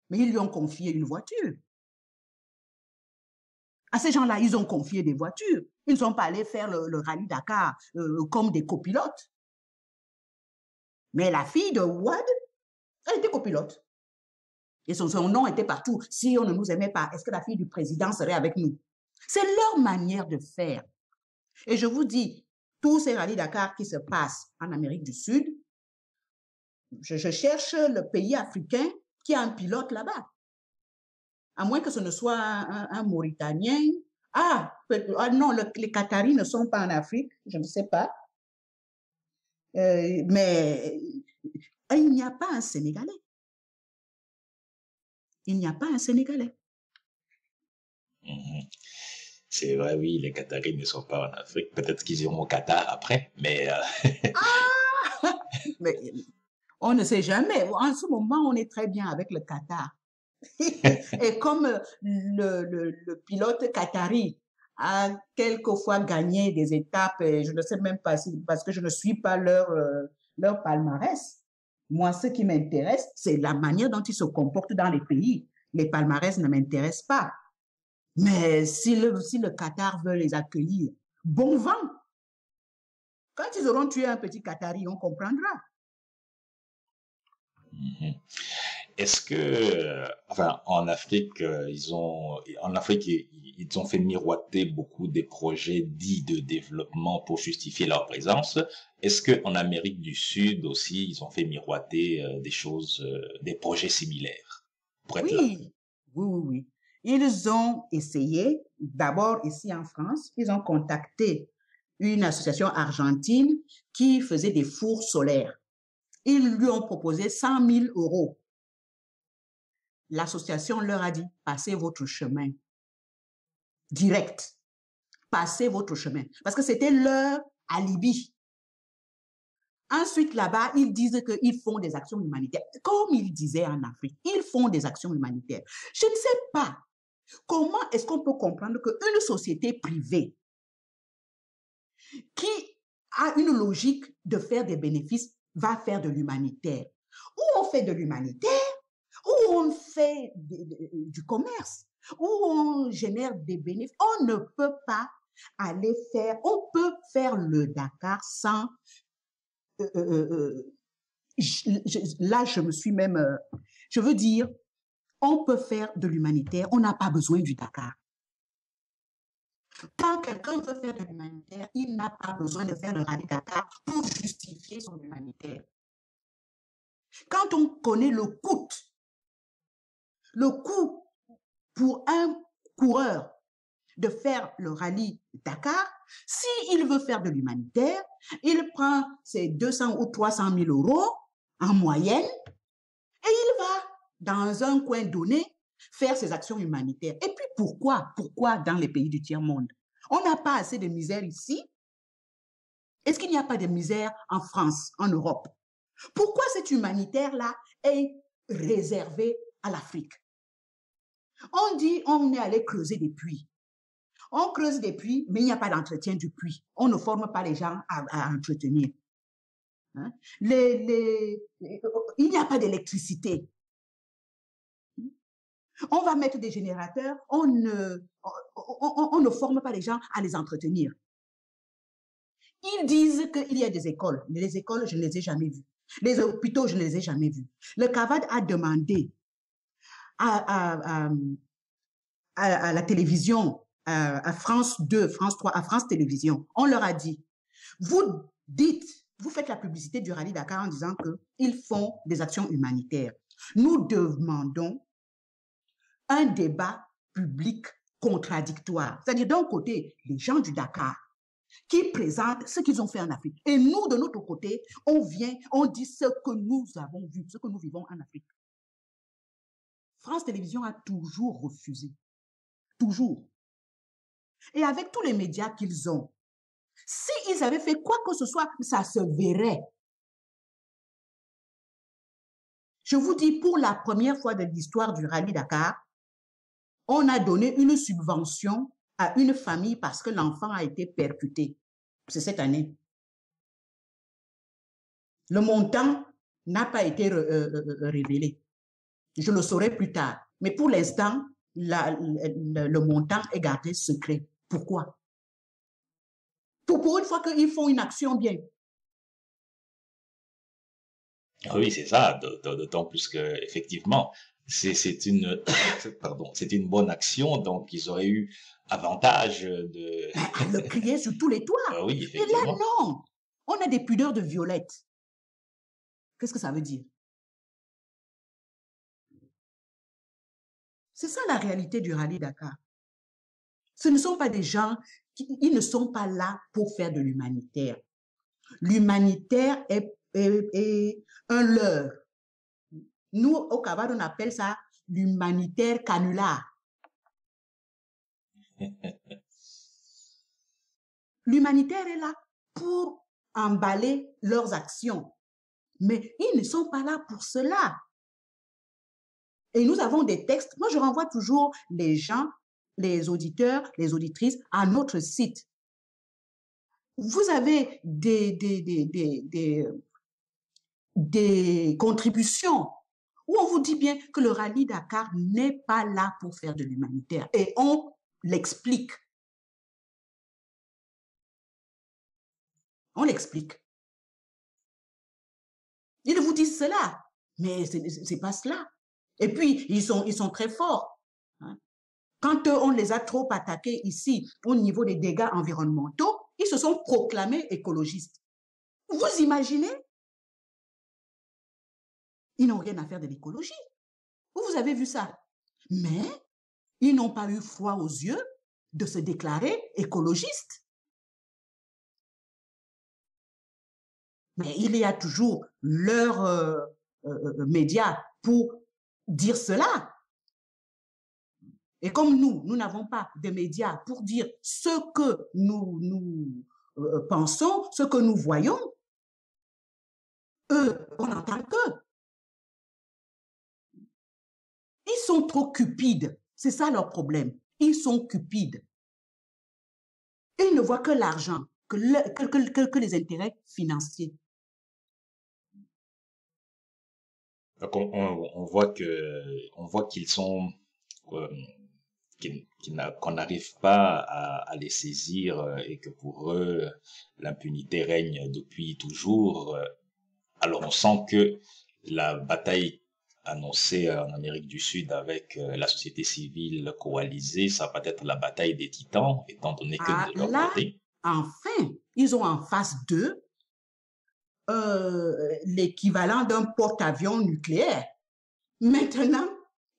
Mais ils lui ont confié une voiture. À ces gens-là, ils ont confié des voitures. Ils ne sont pas allés faire le rallye Dakar comme des copilotes. Mais la fille de Wade, elle était copilote. Et son nom était partout. Si on ne nous aimait pas, est-ce que la fille du président serait avec nous? C'est leur manière de faire. Et je vous dis, tous ces rallyes Dakar qui se passent en Amérique du Sud, je cherche le pays africain qui a un pilote là-bas. À moins que ce ne soit un Mauritanien. Ah non, les Qataris ne sont pas en Afrique, je ne sais pas. Mais il n'y a pas un Sénégalais. Il n'y a pas un Sénégalais. C'est vrai, oui, les Qataris ne sont pas en Afrique. Peut-être qu'ils iront au Qatar après, mais... Mais on ne sait jamais. En ce moment, on est très bien avec le Qatar. Et comme le pilote qatari a quelquefois gagné des étapes, et je ne sais même pas si, parce que je ne suis pas leur palmarès. Moi, ce qui m'intéresse, c'est la manière dont ils se comportent dans les pays. Les palmarès ne m'intéressent pas. Mais si le Qatar veut les accueillir, bon vent. Quand ils auront tué un petit Qatari, on comprendra. Mhm. Est-ce que, enfin, en Afrique, ils ont fait miroiter beaucoup des projets dits de développement pour justifier leur présence. Est-ce que en Amérique du Sud aussi, ils ont fait miroiter des choses, des projets similaires pour être là? Oui, oui, oui, oui. Ils ont essayé, d'abord ici en France, ils ont contacté une association argentine qui faisait des fours solaires. Ils lui ont proposé 100 000 euros. L'association leur a dit, passez votre chemin direct, passez votre chemin, parce que c'était leur alibi. Ensuite, là-bas, ils disent qu'ils font des actions humanitaires. Comme ils disaient en Afrique, ils font des actions humanitaires. Je ne sais pas comment est-ce qu'on peut comprendre qu'une société privée qui a une logique de faire des bénéfices va faire de l'humanitaire. Ou on fait de l'humanitaire, ou on fait du commerce, ou on génère des bénéfices. On ne peut pas aller faire, on peut faire le Dakar sans... là, je me suis même... je veux dire, on peut faire de l'humanitaire, on n'a pas besoin du Dakar. Quand quelqu'un veut faire de l'humanitaire, il n'a pas besoin de faire le rallye Dakar pour justifier son humanitaire. Quand on connaît le coût pour un coureur de faire le rallye Dakar, s'il veut faire de l'humanitaire, il prend ses 200 ou 300 000 euros en moyenne et il va dans un coin donné faire ses actions humanitaires. Et puis pourquoi dans les pays du tiers-monde? On n'a pas assez de misère ici. Est-ce qu'il n'y a pas de misère en France, en Europe? Pourquoi cette humanitaire-là est réservée à l'Afrique? On dit on est allé creuser des puits. On creuse des puits, mais il n'y a pas d'entretien du puits. On ne forme pas les gens à entretenir. Hein? Il n'y a pas d'électricité. On va mettre des générateurs, on ne forme pas les gens à les entretenir. Ils disent qu'il y a des écoles, mais les écoles, je ne les ai jamais vues. Les hôpitaux, je ne les ai jamais vus. Le CAVAD a demandé à la télévision, à France 2, France 3, à France Télévisions, on leur a dit, vous faites la publicité du rallye Dakar en disant qu'ils font des actions humanitaires. Nous demandons un débat public contradictoire. C'est-à-dire, d'un côté, les gens du Dakar qui présentent ce qu'ils ont fait en Afrique. Et nous, de notre côté, on vient, on dit ce que nous avons vu, ce que nous vivons en Afrique. France Télévisions a toujours refusé. Toujours. Et avec tous les médias qu'ils ont, s'ils avaient fait quoi que ce soit, ça se verrait. Je vous dis, pour la première fois de l'histoire du rallye Dakar, on a donné une subvention à une famille parce que l'enfant a été percuté. C'est cette année. Le montant n'a pas été révélé. Je le saurai plus tard. Mais pour l'instant, le montant est gardé secret. Pourquoi? Pour une fois qu'ils font une action bien. Oui, c'est ça, d'autant plus que effectivement, c'est une pardon, c'est une bonne action, donc ils auraient eu avantage de À le crier sur tous les toits. oui, Et là, effectivement. non. On a des pudeurs de violette. Qu'est-ce que ça veut dire? C'est ça la réalité du rallye Dakar. Ce ne sont pas des gens ils ne sont pas là pour faire de l'humanitaire. L'humanitaire est un leurre. Nous, au CAVAD, on appelle ça l'humanitaire canular. L'humanitaire est là pour emballer leurs actions. Mais ils ne sont pas là pour cela. Et nous avons des textes. Moi, je renvoie toujours les gens, les auditeurs, les auditrices à notre site. Vous avez des contributions où on vous dit bien que le rallye Dakar n'est pas là pour faire de l'humanitaire. Et on l'explique. On l'explique. Ils vous disent cela, mais ce n'est pas cela. Et puis, ils sont très forts. Hein. Quand on les a trop attaqués ici au niveau des dégâts environnementaux, ils se sont proclamés écologistes. Vous imaginez? Ils n'ont rien à faire de l'écologie. Vous avez vu ça? Mais ils n'ont pas eu froid aux yeux de se déclarer écologistes. Mais il y a toujours leurs médias pour dire cela. Et comme nous n'avons pas de médias pour dire ce que nous pensons, ce que nous voyons, eux, on n'entend qu'eux. Ils sont trop cupides. C'est ça leur problème. Ils sont cupides. Ils ne voient que l'argent, que les intérêts financiers. Donc on voit qu'ils sont qu'on n'arrive pas à les saisir et que pour eux l'impunité règne depuis toujours. Alors on sent que la bataille annoncée en Amérique du Sud avec la société civile coalisée, ça va être la bataille des titans, étant donné que de leur côté. Enfin, ils ont en face d'eux l'équivalent d'un porte-avions nucléaire. Maintenant,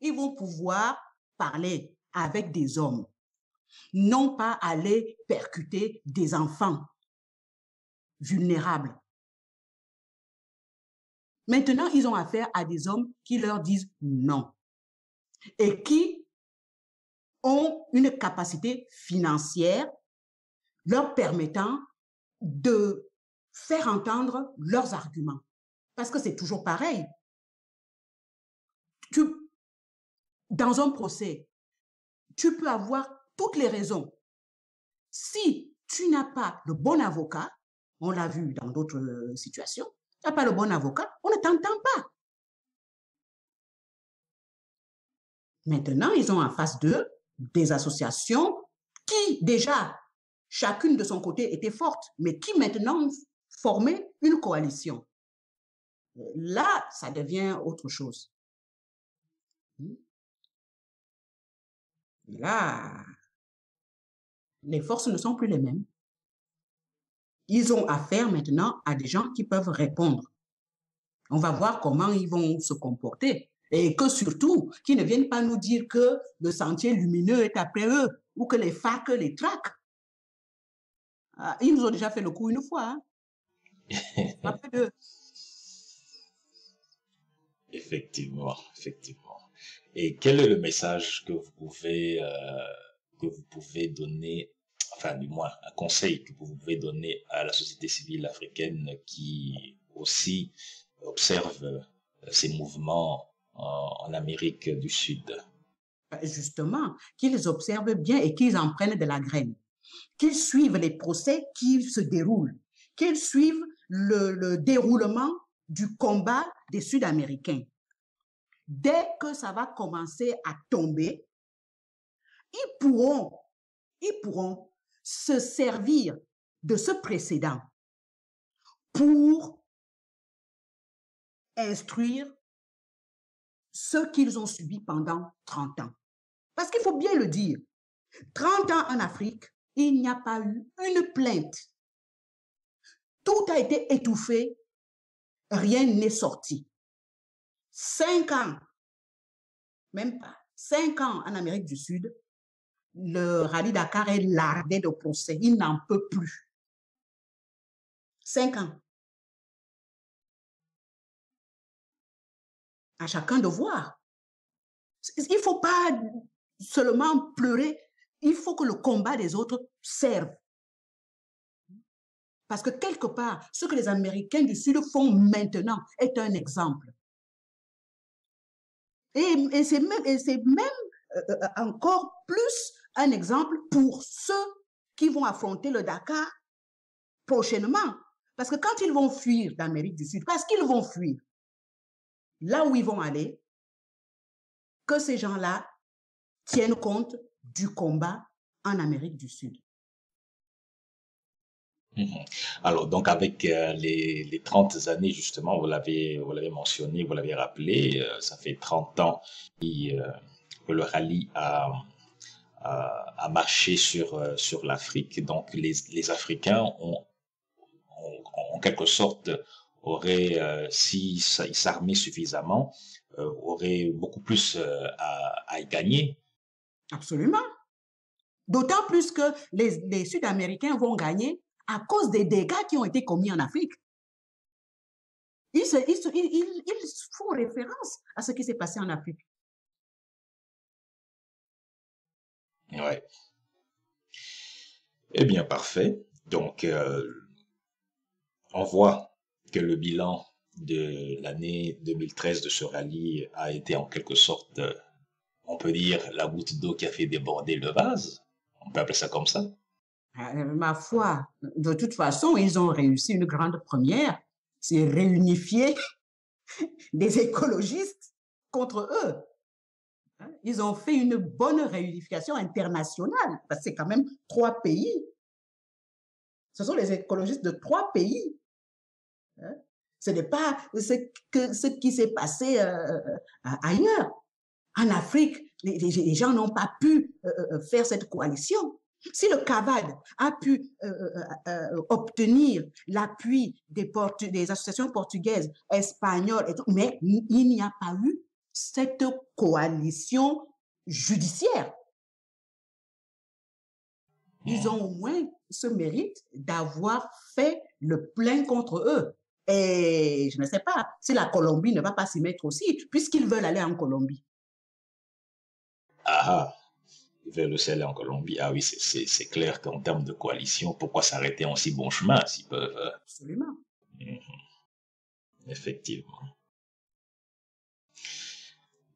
ils vont pouvoir parler avec des hommes, non pas aller percuter des enfants vulnérables. Maintenant, ils ont affaire à des hommes qui leur disent non et qui ont une capacité financière leur permettant de faire entendre leurs arguments. Parce que c'est toujours pareil. Dans un procès, tu peux avoir toutes les raisons. Si tu n'as pas le bon avocat, on l'a vu dans d'autres situations, tu n'as pas le bon avocat, on ne t'entend pas. Maintenant, ils ont en face d'eux des associations qui, déjà, chacune de son côté était forte, mais qui maintenant formaient une coalition. Là, ça devient autre chose. Là, les forces ne sont plus les mêmes. Ils ont affaire maintenant à des gens qui peuvent répondre. On va voir comment ils vont se comporter. Et que surtout, qu'ils ne viennent pas nous dire que le sentier lumineux est après eux ou que les FARC les traquent. Ah, ils nous ont déjà fait le coup une fois. Hein. Après deux. Effectivement. Et quel est le message que vous pouvez donner, enfin du moins un conseil que vous pouvez donner à la société civile africaine qui aussi observe ces mouvements en Amérique du Sud? Justement, qu'ils observent bien et qu'ils en prennent de la graine. Qu'ils suivent les procès qui se déroulent. Qu'ils suivent le déroulement du combat des Sud-Américains. Dès que ça va commencer à tomber, ils pourront se servir de ce précédent pour instruire ce qu'ils ont subi pendant 30 ans. Parce qu'il faut bien le dire, 30 ans en Afrique, il n'y a pas eu une plainte. Tout a été étouffé, rien n'est sorti. 5 ans, même pas, 5 ans en Amérique du Sud, le rallye Dakar est lardé de procès. Il n'en peut plus. 5 ans. À chacun de voir. Il ne faut pas seulement pleurer, il faut que le combat des autres serve. Parce que quelque part, ce que les Américains du Sud font maintenant est un exemple. Et c'est même encore plus un exemple pour ceux qui vont affronter le Dakar prochainement. Parce que quand ils vont fuir d'Amérique du Sud, parce qu'ils vont fuir, là où ils vont aller, que ces gens-là tiennent compte du combat en Amérique du Sud. Mhm. Alors, donc, avec les 30 années, justement, vous l'avez mentionné, vous l'avez rappelé, ça fait 30 ans qui, euh, que le rallye a marché sur l'Afrique. Donc, les Africains en quelque sorte, auraient, si ils s'armaient suffisamment, auraient beaucoup plus à y gagner. Absolument. D'autant plus que les Sud-Américains vont gagner à cause des dégâts qui ont été commis en Afrique. Ils font référence à ce qui s'est passé en Afrique. Ouais. Eh bien, parfait. Donc, on voit que le bilan de l'année 2013 de ce rallye a été en quelque sorte, on peut dire, la goutte d'eau qui a fait déborder le vase. On peut appeler ça comme ça. Ma foi, de toute façon, ils ont réussi une grande première, c'est réunifier des écologistes contre eux. Ils ont fait une bonne réunification internationale, parce que c'est quand même 3 pays. Ce sont les écologistes de 3 pays. Ce n'est pas ce qui s'est passé ailleurs. En Afrique, les gens n'ont pas pu faire cette coalition. Si le CAVAD a pu obtenir l'appui des associations portugaises, espagnoles, mais il n'y a pas eu cette coalition judiciaire. Ils ont au moins ce mérite d'avoir fait le plein contre eux. Et je ne sais pas si la Colombie ne va pas s'y mettre aussi, puisqu'ils veulent aller en Colombie. Ah, ah, vers le sel en Colombie. Ah oui, c'est clair qu'en termes de coalition, pourquoi s'arrêter en si bon chemin s'ils peuvent, Absolument. mhm, effectivement.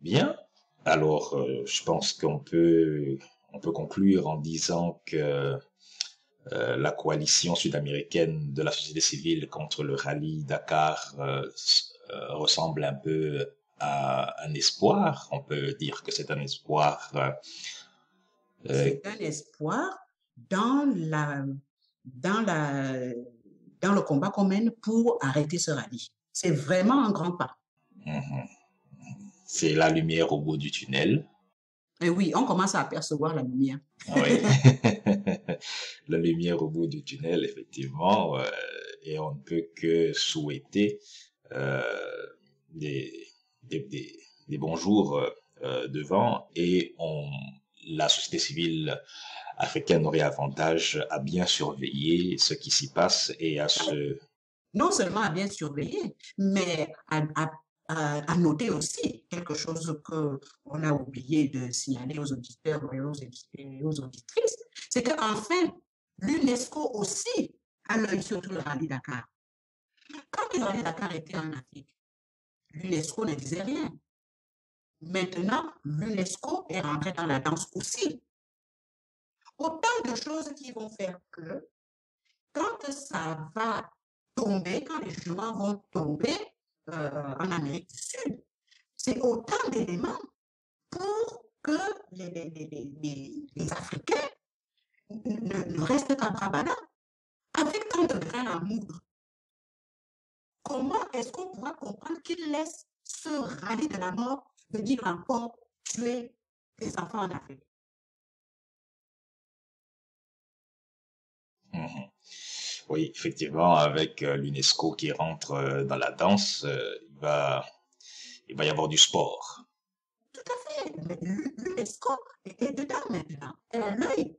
Bien. Alors, je pense on peut conclure en disant que la coalition sud-américaine de la société civile contre le rallye Dakar ressemble un peu à un espoir. On peut dire que c'est un espoir. C'est un espoir dans la, dans la, dans le combat qu'on mène pour arrêter ce rallye. C'est vraiment un grand pas. Mhm. C'est la lumière au bout du tunnel. Et oui, on commence à apercevoir la lumière. Oui. La lumière au bout du tunnel, effectivement. Et on ne peut que souhaiter euh, des, des bons jours devant et la société civile africaine aurait avantage à bien surveiller ce qui s'y passe et à se... Non seulement à bien surveiller, mais à noter aussi quelque chose qu'on a oublié de signaler aux auditeurs et aux auditrices, c'est qu'enfin, l'UNESCO aussi a l'œil sur le rallye Dakar. Quand le rallye Dakar était en Afrique, l'UNESCO ne disait rien. Maintenant, l'UNESCO est rentrée dans la danse aussi. Autant de choses qui vont faire que quand ça va tomber, quand les jugements vont tomber en Amérique du Sud, c'est autant d'éléments pour que les Africains ne restent pas bras ballants. Avec tant de grains à moudre, comment est-ce qu'on pourra comprendre qu'ils laissent ce rallye de la mort venir encore tuer les enfants en Afrique? Mhm. Oui, effectivement, avec l'UNESCO qui rentre dans la danse, il va y avoir du sport. Tout à fait. L'UNESCO est dedans maintenant. Elle a l'œil.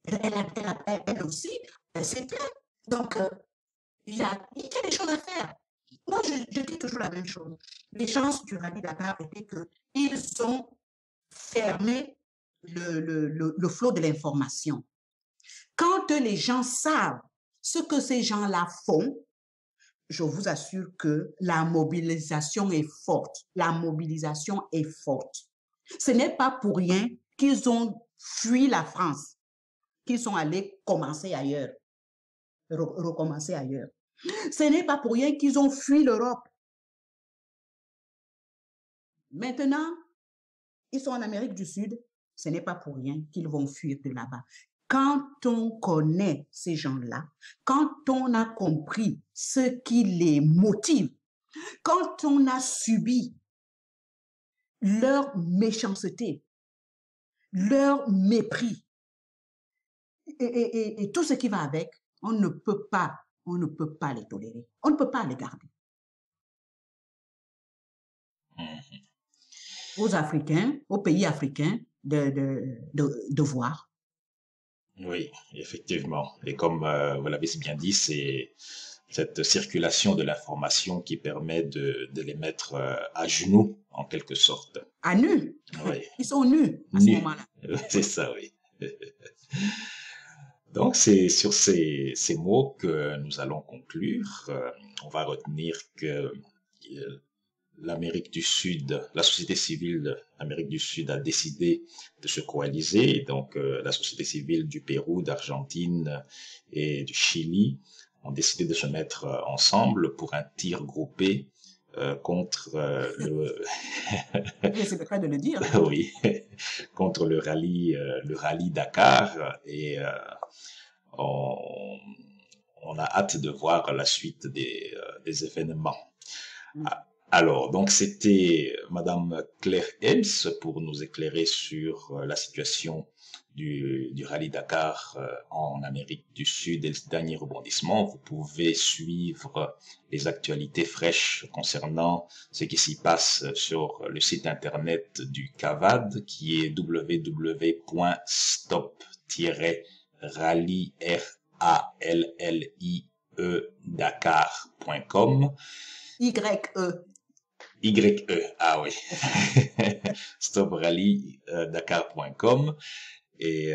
Elle aussi, elle sait bien. Donc, il y a des choses à faire. Moi, je dis toujours la même chose. Les chances du rallye Dakar étaient qu'ils ont fermé le flot de l'information. Quand les gens savent ce que ces gens-là font, je vous assure que la mobilisation est forte. La mobilisation est forte. Ce n'est pas pour rien qu'ils ont fui la France, qu'ils sont allés commencer ailleurs, recommencer ailleurs. Ce n'est pas pour rien qu'ils ont fui l'Europe. Maintenant, ils sont en Amérique du Sud. Ce n'est pas pour rien qu'ils vont fuir de là-bas. quand on connaît ces gens-là, quand on a compris ce qui les motive, quand on a subi leur méchanceté, leur mépris et tout ce qui va avec, on ne peut pas les tolérer. On ne peut pas les garder. Aux Africains, aux pays africains, de voir. Oui, effectivement. Et comme vous l'avez si bien dit, c'est cette circulation de l'information qui permet de les mettre à genoux, en quelque sorte. À nu. Oui. Ils sont nus à ce moment-là. C'est ça, oui. Donc, c'est sur ces mots que nous allons conclure. On va retenir que l'Amérique du Sud, la société civile d'Amérique du Sud a décidé de se coaliser. Donc, la société civile du Pérou, d'Argentine et du Chili ont décidé de se mettre ensemble pour un tir groupé contre le c'est le cas de le dire. oui, contre le rallye Dakar et on a hâte de voir la suite des événements. Alors, donc c'était Madame Claire Helms pour nous éclairer sur la situation du rallye Dakar en Amérique du Sud et le dernier rebondissement. Vous pouvez suivre les actualités fraîches concernant ce qui s'y passe sur le site internet du CAVAD qui est www.stop-rallie-dakar.com. YE, ah oui. stoprally-dakar.com. Et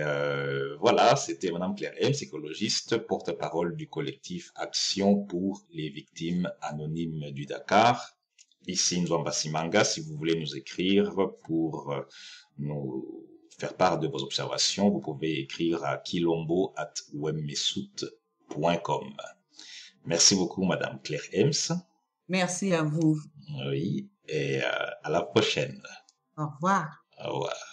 voilà, c'était Madame Claire Helms, écologiste, porte-parole du collectif Action pour les victimes anonymes du Dakar. Ici, Nzwamba Simanga, si vous voulez nous écrire pour nous faire part de vos observations, vous pouvez écrire à kilombo@webmesout.com. Merci beaucoup, Madame Claire Helms. Merci à vous. Oui, et à la prochaine. Au revoir. Au revoir.